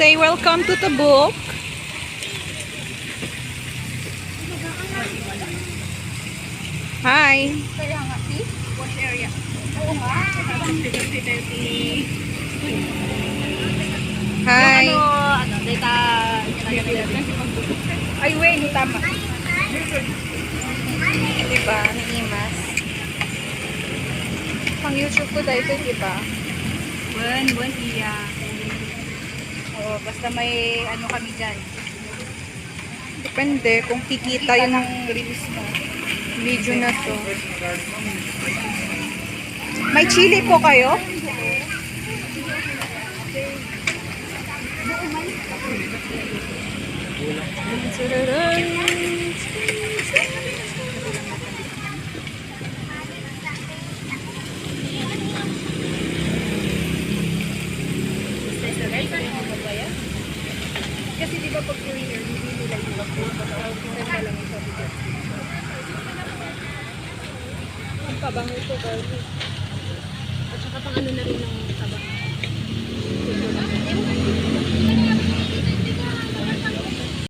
Say welcome to the book. Hi. Kaya nga, see? Wash area. Oo nga. Hi. Data, ay, wait, tama. Diba? Naimas. Pang YouTube ko dahil ito, diba? Buen dia. Oo, basta may ano kami dyan. Depende kung kikita yung ng release mo. video na to. May chili po kayo? Kasi di ba pag career, hindi nila yung wako. Ganda lang yung sabi ko. Ang pabango ito, girl. At saka pang ano na rin ng taba.